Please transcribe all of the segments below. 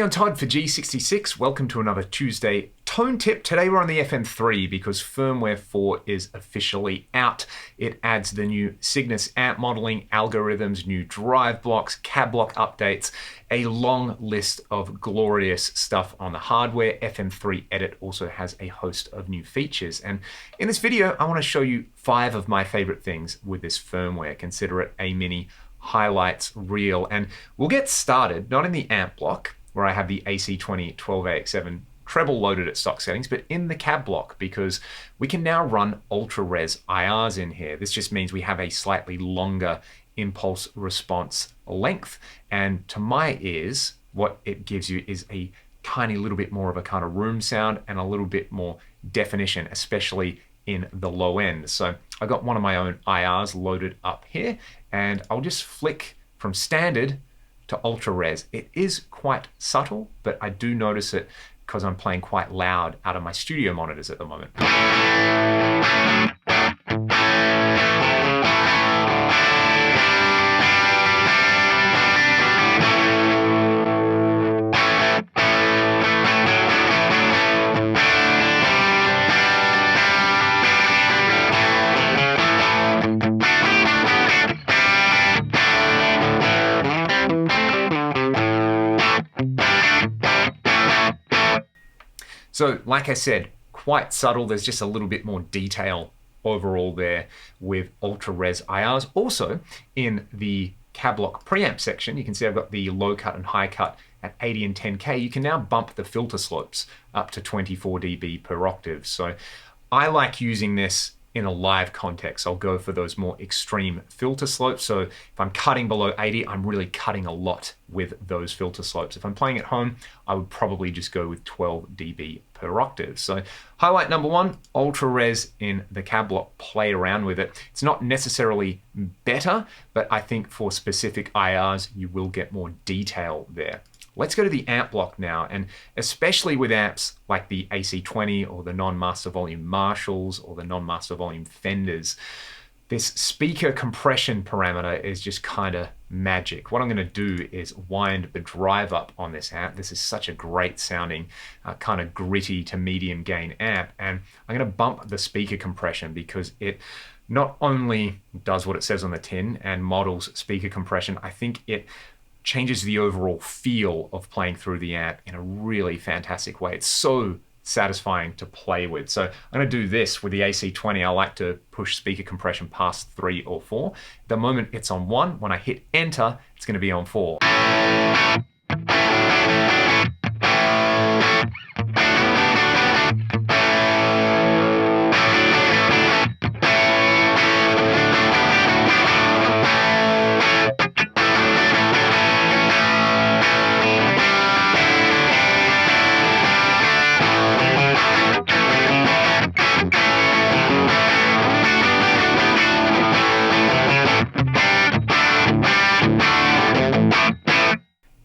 I'm Todd for G66. Welcome to another Tuesday tone tip. Today we're on the FM3 because Firmware 4 is officially out. It adds the new Cygnus amp modeling algorithms, new drive blocks, cab block updates, a long list of glorious stuff on the hardware. FM3 Edit also has a host of new features. And in this video, I want to show you 5 of my favorite things with this firmware. Consider it a mini highlights reel. And we'll get started, not in the amp block, where I have the AC20 12AX7 treble loaded at stock settings, but in the cab block, because we can now run ultra res IRs in here. This just means we have a slightly longer impulse response length, and to my ears, what it gives you is a tiny little bit more of a kind of room sound and a little bit more definition, especially in the low end. So I got one of my own IRs loaded up here, and I'll just flick from standard to ultra res. It is quite subtle, but I do notice it because I'm playing quite loud out of my studio monitors at the moment. So like I said, quite subtle. There's just a little bit more detail overall there with ultra res IRs. Also in the cab block preamp section, you can see I've got the low cut and high cut at 80 and 10K. You can now bump the filter slopes up to 24 dB per octave. So I like using this in a live context. I'll go for those more extreme filter slopes. So if I'm cutting below 80, I'm really cutting a lot with those filter slopes. If I'm playing at home, I would probably just go with 12 dB per octave. So highlight number 1, ultra res in the cab block, play around with it. It's not necessarily better, but I think for specific IRs, you will get more detail there. Let's go to the amp block now, and especially with amps like the AC20 or the non-master volume Marshalls or the non-master volume Fenders, this speaker compression parameter is just kind of magic. What I'm going to do is wind the drive up on this amp. This is such a great sounding, kind of gritty to medium gain amp, and I'm going to bump the speaker compression because it not only does what it says on the tin and models speaker compression, I think it changes the overall feel of playing through the amp in a really fantastic way. It's so satisfying to play with. So I'm going to do this with the AC20. I like to push speaker compression past 3 or 4. At the moment it's on 1. When I hit enter, it's going to be on 4.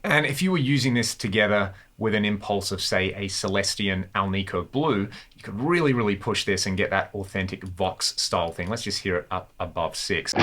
And if you were using this together with an impulse of, say, a Celestion Alnico Blue, you could really push this and get that authentic Vox-style thing. Let's just hear it up above 6.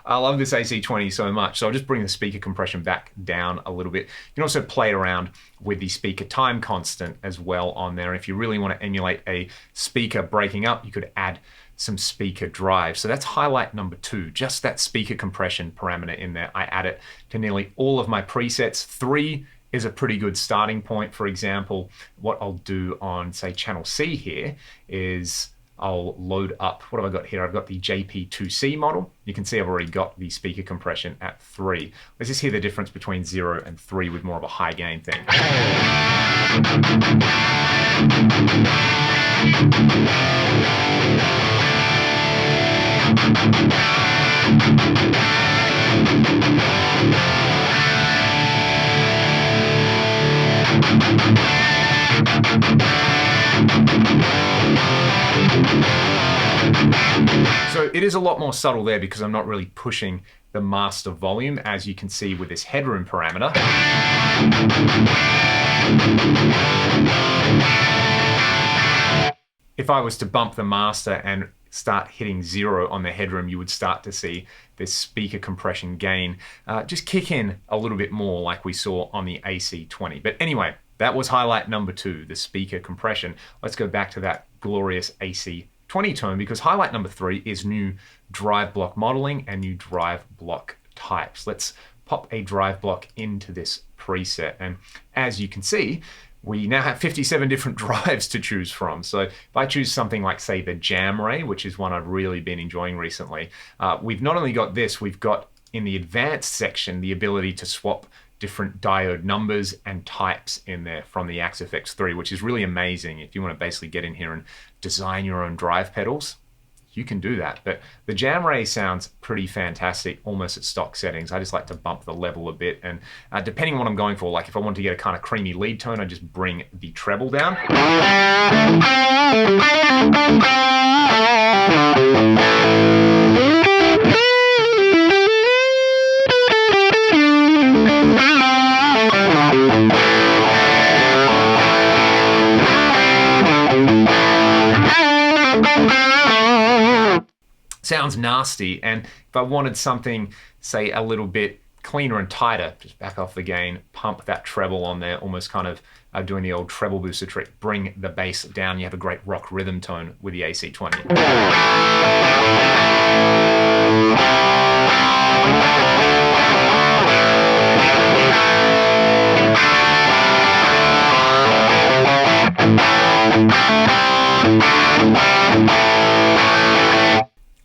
I love this AC20 so much, so I'll just bring the speaker compression back down a little bit. You can also play around with the speaker time constant as well on there. If you really want to emulate a speaker breaking up, you could add some speaker drive. So that's highlight number 2, just that speaker compression parameter in there. I add it to nearly all of my presets. 3 is a pretty good starting point. For example, what I'll do on, say, channel C here is I'll load up, what have I got here? I've got the JP2C model. You can see I've already got the speaker compression at 3. Let's just hear the difference between 0 and 3 with more of a high gain thing. So it is a lot more subtle there because I'm not really pushing the master volume, as you can see with this headroom parameter. If I was to bump the master and start hitting 0 on the headroom, you would start to see this speaker compression gain just kick in a little bit more like we saw on the AC20. But anyway, that was highlight number 2, the speaker compression. Let's go back to that glorious AC20 tone, because highlight number 3 is new drive block modeling and new drive block types. Let's pop a drive block into this preset, and as you can see, we now have 57 different drives to choose from. So if I choose something like, say, the Jam Ray, which is one I've really been enjoying recently, we've not only got this, we've got in the advanced section the ability to swap different diode numbers and types in there from the FX3, which is really amazing. If you want to basically get in here and design your own drive pedals, you can do that. But the Jam Ray sounds pretty fantastic, almost at stock settings. I just like to bump the level a bit, and depending on what I'm going for, like if I want to get a kind of creamy lead tone, I just bring the treble down. Sounds nasty, and if I wanted something, say, a little bit cleaner and tighter, just back off the gain, pump that treble on there, almost kind of doing the old treble booster trick, bring the bass down, you have a great rock rhythm tone with the AC20.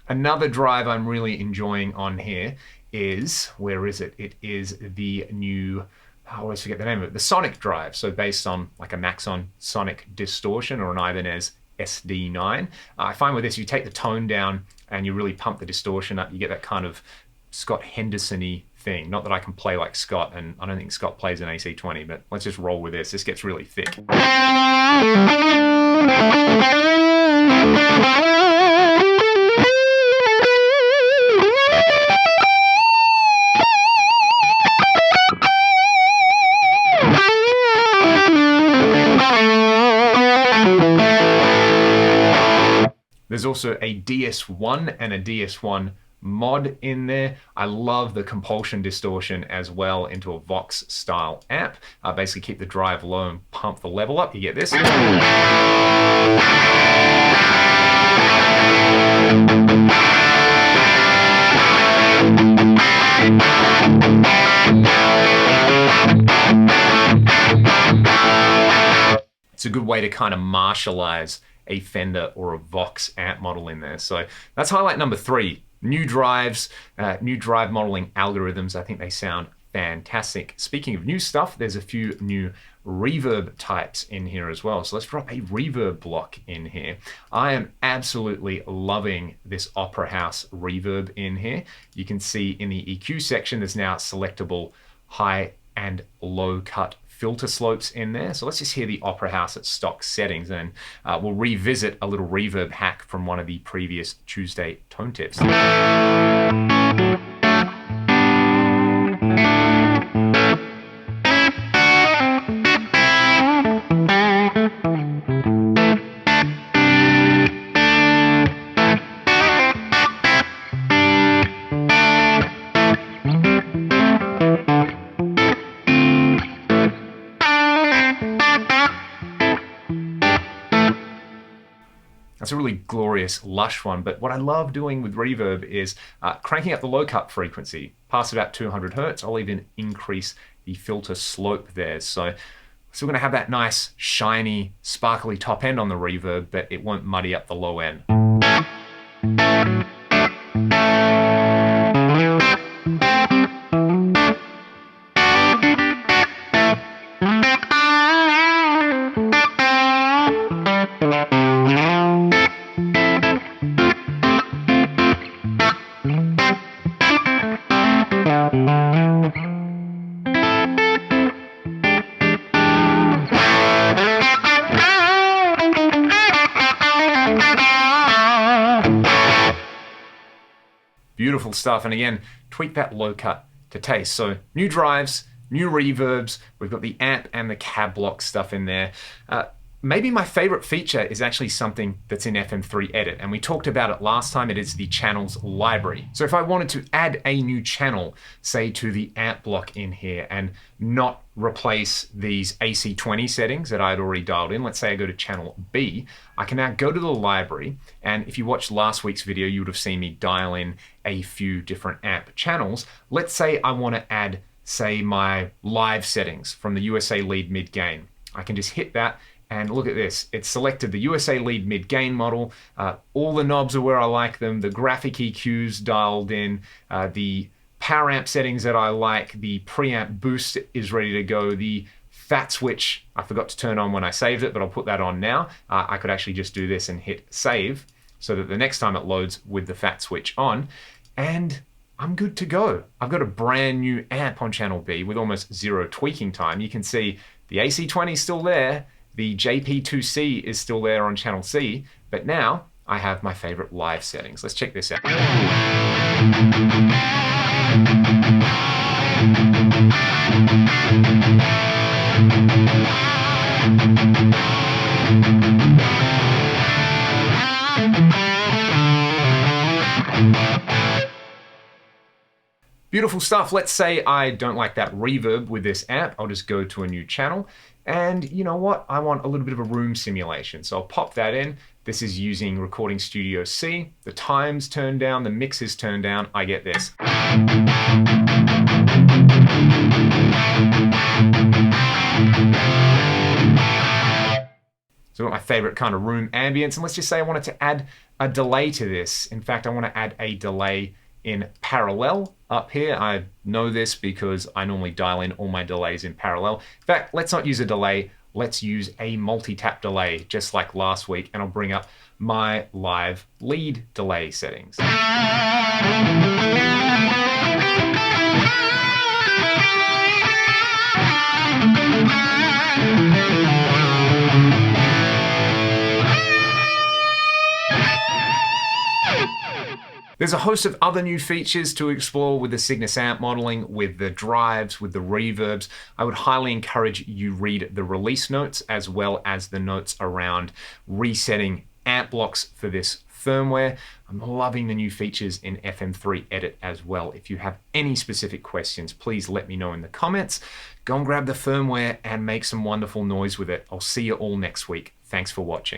Another drive I'm really enjoying on here is, where is it? It is the new, I always forget the name of it, the Sonic drive. So based on like a Maxon Sonic distortion or an Ibanez SD9. I find with this, you take the tone down and you really pump the distortion up. You get that kind of Scott Henderson-y thing. Not that I can play like Scott, and I don't think Scott plays an AC20, but let's just roll with this. This gets really thick. There's also a DS1 and a DS1 mod in there. I love the compulsion distortion as well into a Vox-style amp. Basically keep the drive low and pump the level up. You get this. It's a good way to kind of marshalize a Fender or a Vox amp model in there. So that's highlight number 3. New drives, new drive modeling algorithms. I think they sound fantastic. Speaking of new stuff, there's a few new reverb types in here as well. So let's drop a reverb block in here. I am absolutely loving this Opera House reverb in here. You can see in the EQ section, there's now selectable high and low cut filter slopes in there. So let's just hear the Opera House at stock settings, and we'll revisit a little reverb hack from one of the previous Tuesday tone tips. That's a really glorious, lush one, but what I love doing with reverb is cranking up the low cut frequency, past about 200 Hertz. I'll even increase the filter slope there. So still gonna have that nice, shiny, sparkly top end on the reverb, but it won't muddy up the low end. Beautiful stuff, and again, tweak that low cut to taste. So new drives, new reverbs, we've got the amp and the cab block stuff in there. Maybe my favorite feature is actually something that's in FM3 Edit, and we talked about it last time. It is the channels library. So if I wanted to add a new channel, say to the amp block in here, and not replace these AC20 settings that I had already dialed in, let's say I go to channel B, I can now go to the library, and if you watched last week's video, you would have seen me dial in a few different amp channels. Let's say I want to add, say, my live settings from the USA lead mid gain. I can just hit that, and look at this. It's selected the USA lead mid gain model. All the knobs are where I like them. The graphic EQs dialed in. The power amp settings that I like. The preamp boost is ready to go. The fat switch, I forgot to turn on when I saved it, but I'll put that on now. I could actually just do this and hit save so that the next time it loads with the fat switch on. And I'm good to go. I've got a brand new amp on channel B with almost zero tweaking time. You can see the AC20 is still there. The JP2C is still there on channel C, but now I have my favorite live settings. Let's check this out. Beautiful stuff. Let's say I don't like that reverb with this amp. I'll just go to a new channel. And you know what? I want a little bit of a room simulation. So I'll pop that in. This is using Recording Studio C. The time's turned down, the mix is turned down. I get this. So I've got my favorite kind of room ambience. And let's just say I wanted to add a delay to this. In fact, I want to add a delay in parallel up here. I know this because I normally dial in all my delays in parallel. In fact, let's not use a delay. Let's use a multi-tap delay, just like last week, and I'll bring up my live lead delay settings. There's a host of other new features to explore with the Cygnus amp modeling, with the drives, with the reverbs. I would highly encourage you read the release notes as well as the notes around resetting amp blocks for this firmware. I'm loving the new features in FM3 Edit as well. If you have any specific questions, please let me know in the comments. Go and grab the firmware and make some wonderful noise with it. I'll see you all next week. Thanks for watching.